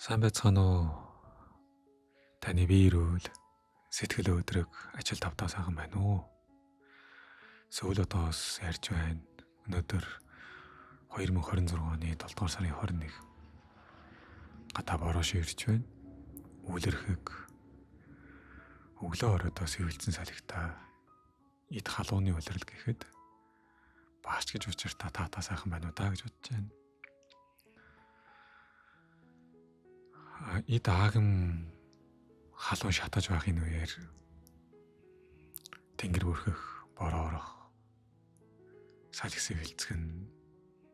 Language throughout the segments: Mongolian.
Сайн байцгаана уу? Таны бие эрүүл, сэтгэл өдрөг, ажил тавтаа сайхан байна уу? Сүүл одоос ярьж байна. Өнөөдөр 2026 оны 7 дугаар сарын 21. Гадаа бороо ширж байна. Үлэрхэг өглөө оройдоос хөвөлцөн салхитаа эд халууны улирал гэхэд баач гэж учиртаа таатаа сайхан байна уу даа гэж бодож байна. Эд аагам халуун шатаж байхын үеэр тэнгэр бүрхэх, бороо орох, салхисын хилцэх нь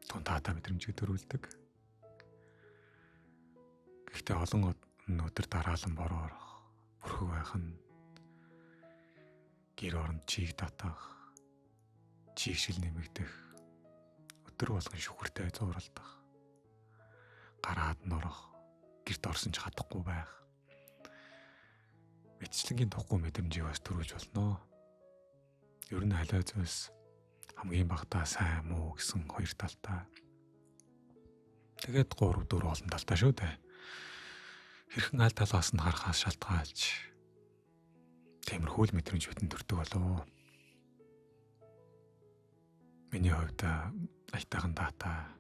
тун таатаа мэдрэмжийг төрүүлдэг. Гэхдээ олон өдөр дараалан бороо орох, бүрхэг байх нь гэр оронд чийг татах, чигшил нэмэгдэх, өдөр болгон шүхэртэй зууралдах, гараад норох, гэрт орсон ч хадахгүй байх. Мэтчлэнгийн тухгүй мэдрэмжийг бас төрүүлж болно. Ер нь халиа зүйлс хамгийн багтаа сайн муу гэсэн хоёр талтай. Тэгээд 3 4 олон талтай шүү дээ. Хэрхэн аль талаас нь харахаас шалтгаалж тиймэрхүү мэдрэмж бүтэн төрдөг болов. Миний хувьд аятайхан дата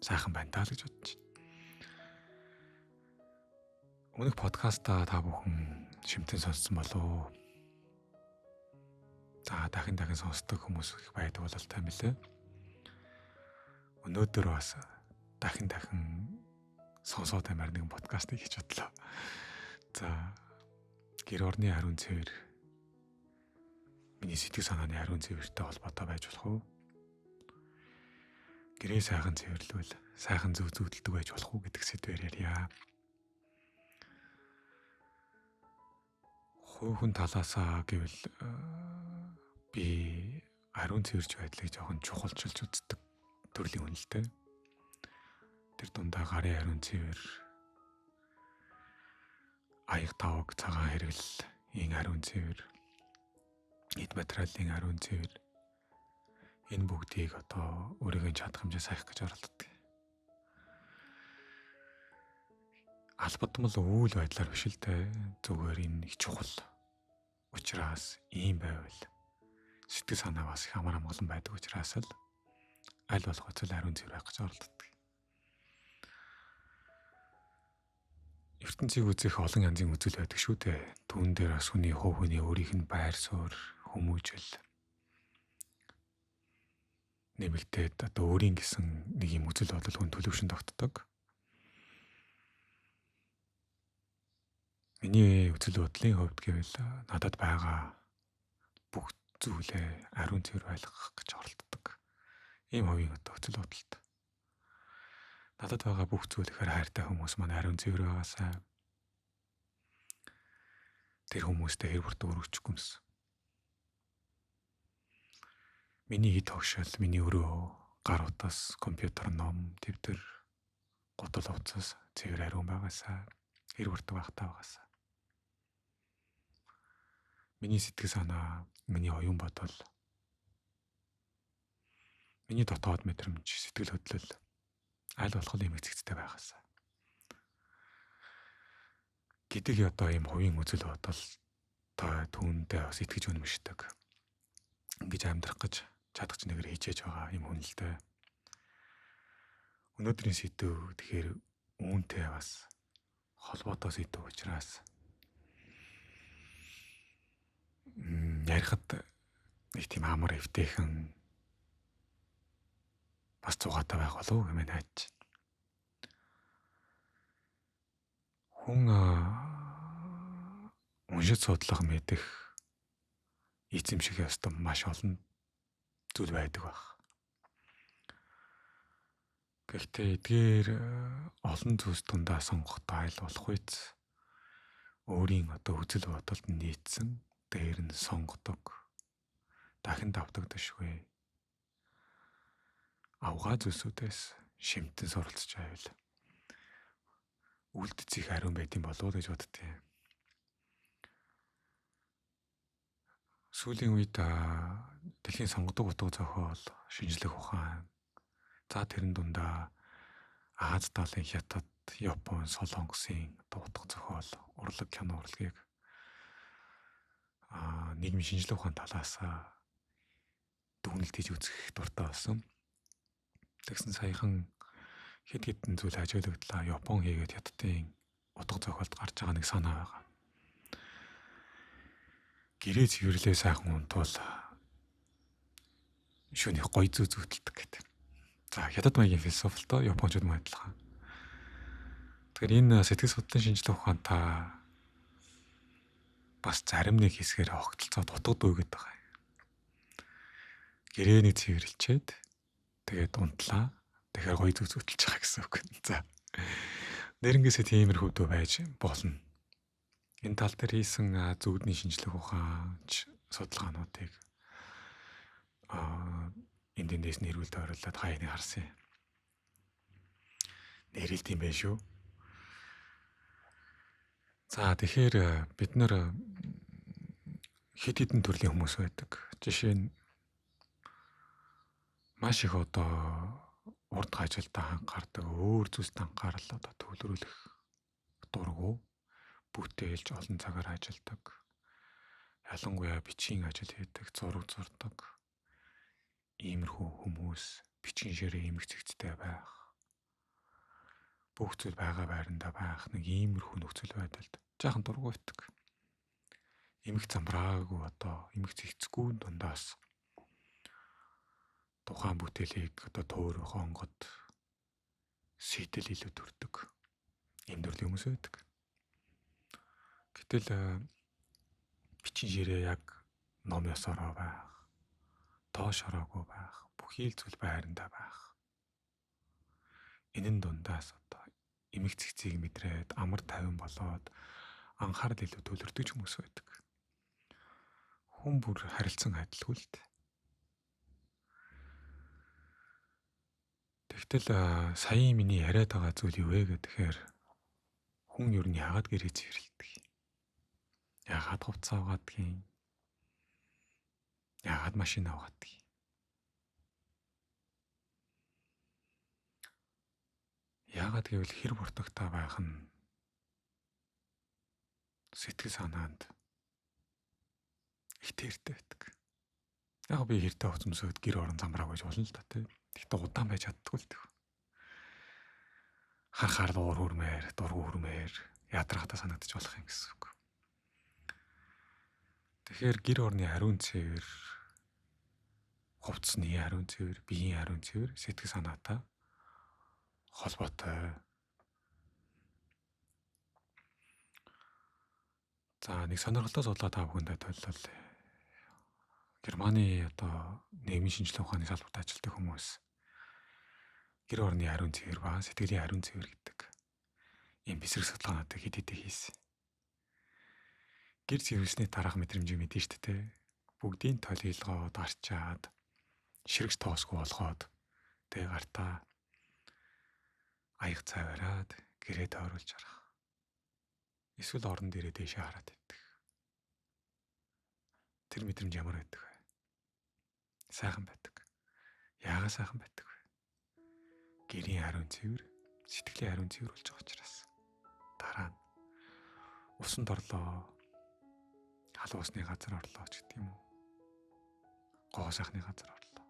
сайхан байна даа гэж бодож байна. Өмнөх подкастаа та бүхэн шимтэн сонссон болов. Дахин сонсдог хүмүүс их байдаг болол та мэлээ. Өнөөдөр бас дахин сонсоод аймаар нэгэн подкастыг хийж бодлоо. Гэр орны хариун цэвэр миний сэтгэл санааны хариун цэвэртэй холбоотой байж болох уу? Гэрээ сайхан цэвэрлвэл сайхан зүйдэлдэг байж болох уу гэдэг сэдвээр ярья. Хувийн талаасаа гэвэл би хариун цэвэрч байдлыг жоохон чухалчилж үздэг төрлийн хүн л дээ. Тэр дундаа гарын хариун цэвэр, аяг тавг цагаан хэрэгэл, хариун цэвэр, эд материалын хариун цэвэр, энэ бүгдийг өөрийнхөө чадах хэмжээ саях гэж оролддог. Албадмал үйл байдлаар биш л дээ. Зүгээр энэ их чухал. Учираас ийм байвал сэтгэл санаа бас их амар амгалан байдаг учраас л аль болох зөв хариун цэвэр байх гэж оролддог. ертөнцийг үзэх олон янзын үзэл байдаг шүү дээ. Түүн дээр бас хүний хувь хүний өөрийнх нь байр суурь, хүмүүжил нэмэгдээд өөрийн гэсэн нэг юм үзэл бодол хүн төлөвшин тогтдог. Миний үзэл бодлын хувьд гэвэл надад байгаа бүх зүйлээ ариун цэвэр байлгах гэж оролддог. Ийм хувийн үзэл бодолд. Надад байгаа бүх зүйл ихээр хайртай хүмүүс маань ариун цэвэр байгаасай. Тэр хүмүүстэй хэр бүрт өрөвчихгүй юмсан. Миний хит тогшол, миний өрөө гар утас, компьютер ном, тэмдэр, гутал уцас цэвэр ариун байгаасай. Хэр бүрт багтаа байгаасай. Миний сэтгэл санаа, миний оюун бодол, миний дотоод мэдрэмж, сэтгэл хөдлөл аль болох юм эцэгцтэй байгаасай. Гэдэг ийм хувийн үзэл бодол түүндээ бас итгэж үнэмшдэг. Ингэж амьдрах гэж чадах ч нэгээр хичээж байгаа юм хүн л дээ. Өнөөдрийн сэдв тэгэхээр үүнтэй бас холбоотой сэдв учраас ярихад их тийм амар эвтэйхэн бас цугаатай байх болов хэмээн хайж. Хүн уншиж судлах мэдэх эзэмших ёстой маш олон зүйл байдаг баг. Гэхдээ эдгээр олон зүйлс дундаа сонгохдоо айл болох үйц өөрийн үзэл бодолд нийцсэн дээр нь сонгодог, дахин давтагдашгүй авгаа зүйлсүүдээс шимтэн суралцж байвал үлдцэх ариун байдсан болов уу гэж боддیں۔ Сүүлийн үед дэлхийн сонгодог утга зохиол, шинжлэх ухаан, тэрэн дундаа Аз талын хятад, Япон, Солонгосын утга зохиол, урлаг кино урлагийг нийгмийн шинжилгээ ухааны талаас дүгнэлт хийж үзэх дуртай болсон. Тэгсэн саяхан хэд хэдэн зүйл ажиглагдлаа. Япон хийгээд хятадын утга зохиолд гарч байгаа нэг санаа байгаа. Гэрээ цэвэрлээ сайхан унтвал шөнөх гоё зүй зүтэлдэг гэдэг. За хятад маягийн философитой японочууд мөн адилхан. Тэгэхээр энэ сэтгэл судлалын шинжилгээ ухаантай бас зарим нэг хэсгээр огтлцоо дутгад өгöd байгаа. Гэрээний цэвэрлчээд тэгээд унтлаа. Тэгэхээр гоё зүй зүтэлж байгаа гэсэн үг. За нэрнгээсээ тиймэрхүү дөө байж болно. Энэ тал дээр хийсэн зүудний шинжилгээ ухаанч судалгаануудыг эндээс нэрвэлд ойрлоод хаяны харсан. Нэрэлт юм байна шүү. За тэгэхээр бид нар хэд хэдэн төрлийн хүмүүс байдаг. Жишээ нь маш их урд ажилдаа анхаардаг, өөр зүйлд анхаарал төвлөрүүлэх дургу, бүтээлж олон цагаар ажилдаг. Ялангуяа бичгийн ажил хийдэг, зураг зурдаг. Иймэрхүү хүмүүс бичгийн ширээ эмгцэгцтэй байх. Бүх зүйл байгаа байранда байх нэг иймэрхүү нөхцөл байдалд жаахан дургу байдаг. Эмх замбраагүй эмх зэгцгүй дундаас тухайн бүтээлийг төөр хонгод сэтэл илүү төрдөг. Ийм төрлийн хүмүүс байдаг. Гэтэл бичгийн ширээ яг ном ёсороо байх, тоош ороогүй байх, бүхий л зүйл байранда байх. Энэ дундаас эмх цэгцийг мэдрээд амар тайван болоод анхаарал илүү төвлөрдөг хүмүүс байдаг. Хүн бүр харилцан адилгүй л дээ. Тэгтэл саяын миний яриад байгаа зүйл юу вэ гэхээр хүн ер нь яагаад гэрээ цэвэрлэдэг? Яагаад хувцас аваадаг юм? Яагаад машин аваадаг юм? Яагаад гэвэл хэр буртагтай байх нь сэтгэл санаанд их тэртэй байдаг. Яг би хэртэй хувцсмсөд гэр орон замбрааг байж болно л да тий. Тэгтээ удаан байж чаддгүй л дээ. Харахаар л уур хүрмээр, дургу хүрмээр ядрахтаа санагдаж болох юм гэсэн үг. Тэгэхээр гэр орны ариун цэвэр, хувцсны ариун цэвэр, биеийн ариун цэвэр сэтгэл санаатай холбоотой. За нэг сонирхолтой судлаа та бүхэндээ төлөвлөл. Германы нийгмийн шинжилгээ ухааны салбарт ажилладаг хүмүүс гэр орны ариун цэвэр ба сэтгэлийн ариун цэвэр гэдэг ийм бэсрэг судалгаануудыг хэд хэдэн хийсэн. Гэр цэвэрлснээ дараах мэдрэмжийг мэдэн шүү дээ. Бүгдийн толилгоод арчаад ширэгч тоосгүй болгоод тэг гартаа аяг цавараад гэрээ тойруулж харах. Эсвэл орон дээрээ дээшээ хараад байдаг. Тэр мэдрэмж ямар байдаг вэ? Сайхан байдаг. Яагаад сайхан байдаг вэ? Гэрийн ариун цэвэр, сэтгэлийн ариун цэвэр болж байгаа учраас. Дараа нь усанд орлоо, халуун усны газар орлоо ч гэдэг юм уу. Гоо сайхны газар орлоо.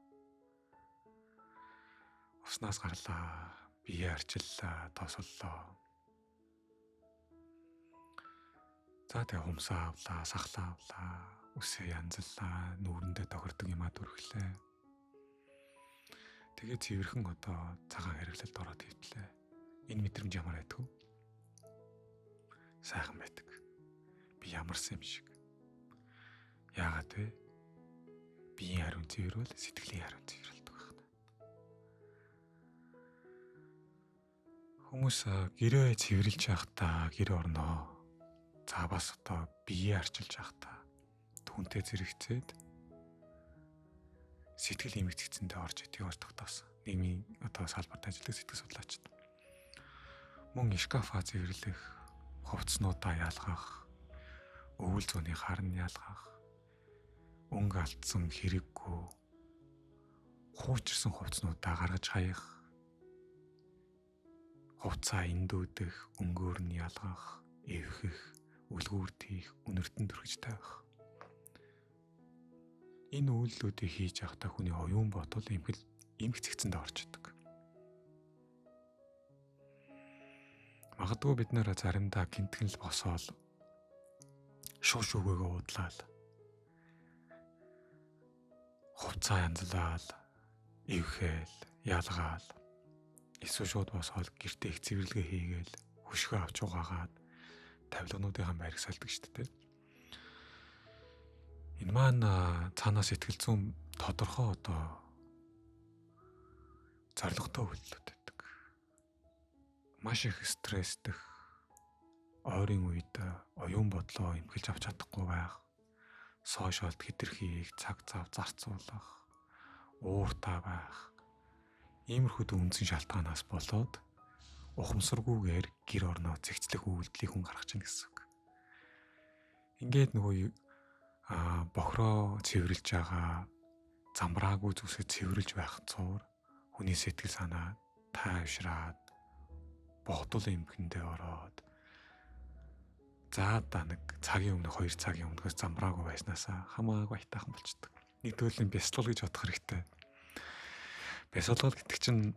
Уснаас гарлаа, бие арчиллаа, тосоллоо. За тэгээ хумсаа авлаа, сахлаа авлаа, үсээ янзлаа, нүүрэндээ тохирдог юмаа дүрхлээ. Тэгээ цэвэрхэн цагаан хэрэглэлд ороод хөвтлээ. Энэ мэдрэмж ямар байдг вэ? Сайхан байдаг. Би ямарсан юм шиг. Яагаад вэ? Биеийн ариун цэвэр бол сэтгэлийн ариун цэвэр болдог байна. Хүмүүс гэрээ цэвэрлж явахдаа гэр орноо бас бие арчилж явахдаа түүнтэй зэрэгцээд сэтгэл эмгэгцэндээ орж идэх бол тогтоосон. Нийгмийн салбарт ажилладаг сэтгэл судлаачид. Мөн шкафа цэвэрлэх, хувцснуудаа ялгах, өвөл зууны харн ялгах, өнгө алдсан хэрэггүй хуучирсан хувцснуудаа гаргаж хаях, хувцаа эндүүдэх, өнгөөр нь ялгах, эвхэх, үлгүүрт хийх, үнэртэн төрхөж тавих. Энэ үйлдэлүүдийг хийж явахдаа хүний оюун бодол эмх цэгцэнд орчдөг. Магадгүй бид нэр заримдаа гинтгэл босоол шүүгөөгөө удлаал, хувцаа янзлаал, эвхээл, ялгаал, эсвэл шууд босоол гэртээ их цэвэрлэгээ хийгээл хөшгөө авч угаагаад тавилгануудынхаа байрыг сольдог шүү дээ. Энэ маань цаанаас сэтгэл зүйн тодорхой зорилготой үйлдэлүүд байдаг. Маш их стресстэх, ойрын үед оюун бодлоо эмхэлж авч чадахгүй байх, сошиалд хэтэрхий цаг зав зарцуулах, ууртай байх, иймэрхүү үндсэн шалтгаанаас болоод ухамсаргүйгээр гэр орноо зэгцлэх үйлдэлийг хүн гаргаж ийн гэсэн үг. Ингээд нөгөө бохроо цэвэрлж байгаа, замбраагүй зүсээ цэвэрлж байх цуур хүний сэтгэл санаа тайвшраад бодол эмхэндээ ороод заадаа нэг цагийн өмнө 2 цагийн өмнөөс замбраагүй байснаасаа хамаагүй айтаахан болчдөг. Нэг төрлийн бясалгал гэж бодох хэрэгтэй. Бясалгал гэдэг чинь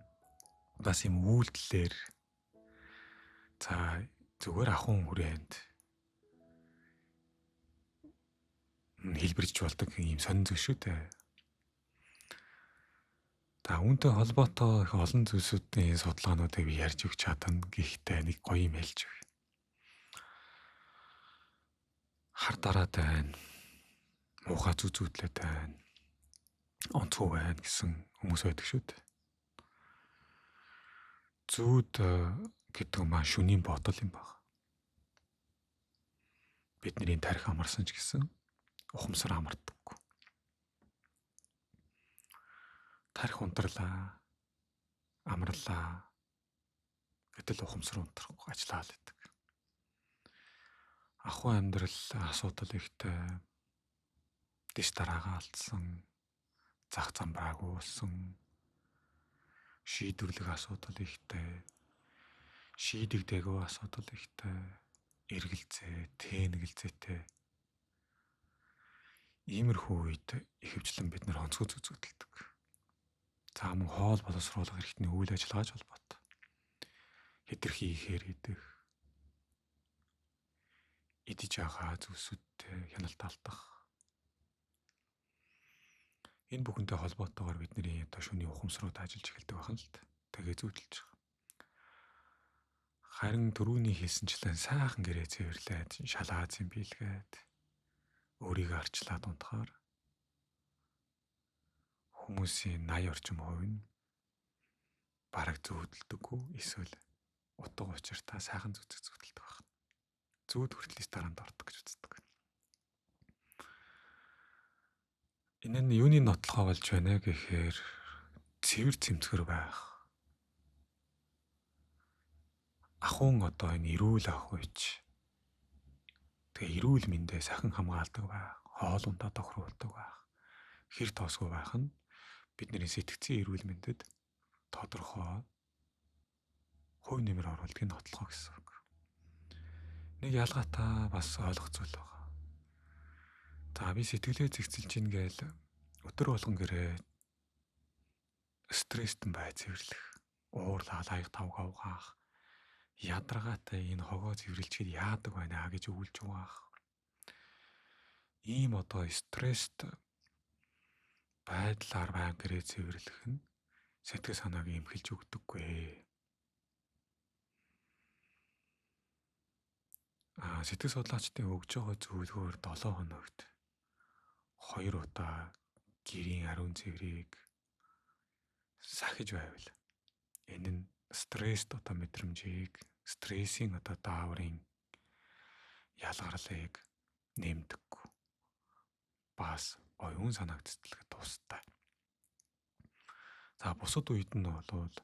бас юм үйлдэлээр зүгээр ахуйн хүрээнд хэлбэрж болдог юм сонин зүйл шүү дээ. Үүнтэй холбоотой их олон зүйлсүүдийн судалгаануудыг би ярьж өгч чадна. Гэхдээ нэг гоё юм хэлж өг. Хар дараатай байна. Муухай зүудлээд байна. Онцгой байна гэсэн хүмүүс байдаг шүү дээ. Зүуд гэдэг маань шүнийн бодол юм байна. Бидний тарих амарсан ч гэсэн ухамсар амардаггүй. Тарих унтарлаа, амарлаа гэтэл ухамсар унтрахгүй ажиллаа л гэдэг. Ахуй амьдрал асуудал ихтэй, дэш дараагаа алдсан, зах замбраагүй болсон, шийдвэрлэх асуудал ихтэй, шийдэгдээгүй асуудал ихтэй, эргэлзээ, тэнэгэлзээтэй. Иймэрхүү үед ихэвчлэн бид нар онцгой зүтэлдэг. Мөн хоол боловсруулах эрхтний үйл ажиллагааж холбоотой. Хэтэрхий ихээр идэх, идэж байгаа зүйлсүүдтэй хяналт алдах. Энэ бүхэнтэй холбоотойгоор бидний шөнийн ухамсарууд ажиллаж эхэлдэг байна л да. Тэгээ зүтэлж байгаа. Харин түрүүний хэлсэнчлэн сайхан гэрээ цэвэрлээд, шалгаа зэмбийлгээд, өөрийгөө арчлаад унтахаар хүмүүсийн 80 орчим хувь нь бараг зүүдэлдэггүй, эсвэл утга учиртай сайхан зүтэлдэг байна. Зүүд хүртэл ресторанд ордог гэж үздэг. Энэ нь юуны нотлохоо болж байна гэхээр цэвэр цэмцгэр байх. Ахуйн энэ эрүүл ахуйч. Тэгээ эрүүл мэндээ сахин хамгаалдаг байх, хоолундаа тохируулдаг байх, хэр тоосгүй байх нь бидний сэтгцийн эрүүл мэндэд тодорхой хувь нэмэр оруулалтыг нотлохоо гэсэн үг. Нэг ялгаатай бас ойлгох зүйл байгаа. Би сэтгэлээ зэгцэлж ийн гээл өдөр болгон гэрээ стресстэн бай цэвэрлэх, уурлал аяг тавга угаах, ядаргаатай энэ хогоо цэвэрлжгээд яадаг байна гэж өвлж угаах. Ийм стресст байдлаар байн гэрээ цэвэрлэх нь сэтгэл санааг эмхэлж өгдөггүй. Сэтгэл судлаачдын өгж байгаа зөвлөгөөр 7 хоногт 2 удаа гэрийн ариун цэврийг сахиж байвал энэ нь стресст мэдрэмжийг, стрессийн дааврын ялгарлыг нэмдэггүй. Бас оюун санааг цэцлэхэд тустай. Бусад үед нь бол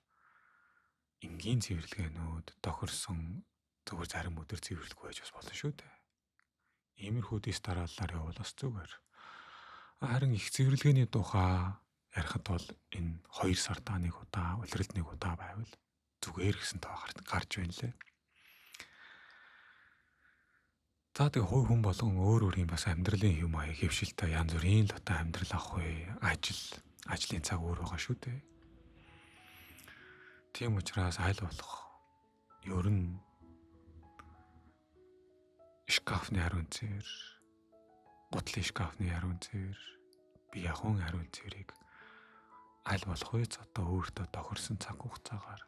энгийн цэвэрлэгээнүүд тохирсон зүгээр зарим өдөр цэвэрлэхгүй байж бас болно шүү дээ. Иймэрхүү дэс дарааллаар явбал бас зүгээр. Харин их цэвэрлэгээний тухай ярихад бол энэ 2 сартаа 1 удаа, улиралд 1 удаа байвал зүгээр гэсэн тоо гарч байна лээ. За тэгээ хүн болгон өөр өөрийн бас амьдралын юм аяг хөвшилтэй янз бүрийн л одоо амьдрал авах үе, ажлын цаг өөр байгаа шүү дээ. Тийм учраас аль болох ер нь шкафны хариун цэвэр, гутлын шкафны хариун цэвэр, би яхон хариун цэврийг аль болох үеч одоо өөртөө тохирсон цаг хугацаагаар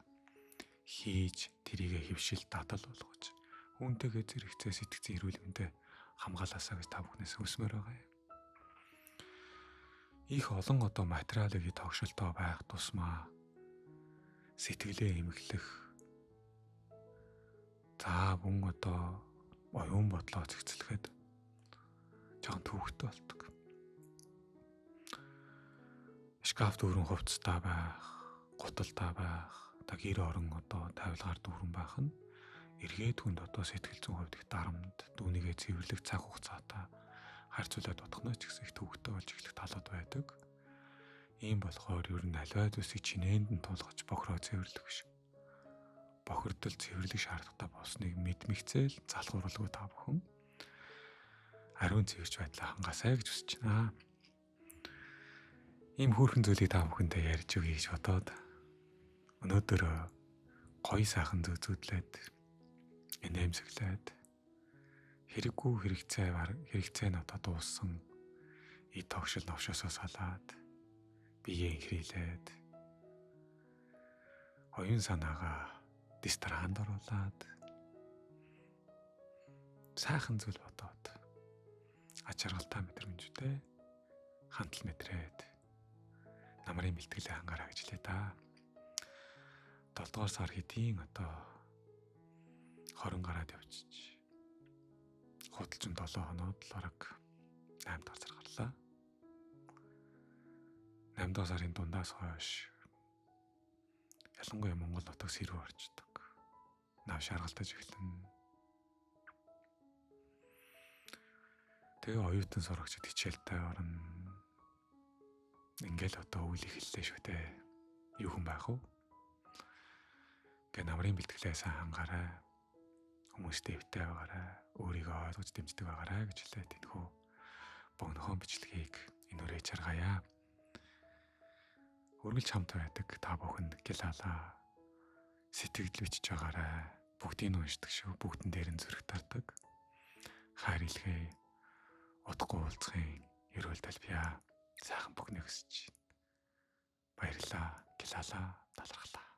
хийж тэрийгэ хөвшил дадал болгож үүнтэйгээ зэрэгцээ сэтгцэн эрүүл мэндэ хамгаалаасаа гэж та бүхнээс хүсмээр байгаа юм. Их олон одоо материалыг тогшолтоо байх тусмаа сэтгэлээ эмэглэх за бүн одоо оюун бодлоо зэгцлэхэд жоохон төвөгтэй болдог. Шкаф дүүрэн хувцастай байх, гуталтай байх, одоо гэр орон одоо тавилгаар дүүрэн байх нь эргээд хүнд одоо сэтгэл зүйн хувьд их дарамт, дүүнийгээ цэвэрлэх цаг хугацаатай харьцуулаад бодохноос ч гэсэн их төвөгтэй болж эхлэх талууд байдаг. Ийм болохоор ер нь аливаа зүйлсийг чинээнд нь тулгаж бохироо цэвэрлэх биш. Бохирдол цэвэрлэх шаардлагатай болсныг мэдмэгцээл залхуурлгүй та бүхэн ариун цэвэрч байдлаа хангаасай гэж хүсэж байна. Ийм хөөрхөн зүйлийг та бүхэндээ ярьж өгье гэж бодоод өнөөдөр гоё сайхан зүүдлээд инээмсэглээд хэрэггүй хэрэгцээ нь одоо дууссан тогшил новшосоо салаад биеэ инхрийлээд оюун санаагаа дистранд оруулаад сайхан зүйл бодоод ачааргалтай мэдрэмжтэй хантал мэдрээд намрын бэлтгэлээ хангаараа гэж хэлээ да. 7 дугаар сар хэдийн одоо 20 гараад явчих. Худалчин 7 хоноод л бараг 8 дахь сар гарлаа. 8 дахь сарын дундаас хойш ялангуяа Монгол нутаг сэрүү орчдөг. Нав шаргалтаж эхэлнэ. Тэгээ оюутан сурагчид хичээлтэй орно. Ингээл одоо үйл эхэллээ шүү дээ. Юу хүн байх вэ? Гэ намрын бэлтгэлээ сайн хангаарай. Хүмүүстэй өвтэй байгаарай. Өөрийгөө ойлгож дэмждэг байгаарай гэж хэлээ. Тэдхүү богинохон бичлэгийг энэ үрээ чаргаая. Үргэлж хамт байдаг та бүхэнд гялалаа. Сэтгэл бичиж байгаарай. Бүгдийг нь уншдаг шүү. Бүгдэн дээр нь зүрх тардаг. Хайр илгээ. Удахгүй уулзахын эрүүл талбиа сайхан бүгнэ хүсэж байна. Баярлалаа. Гялалаа. Талархлаа.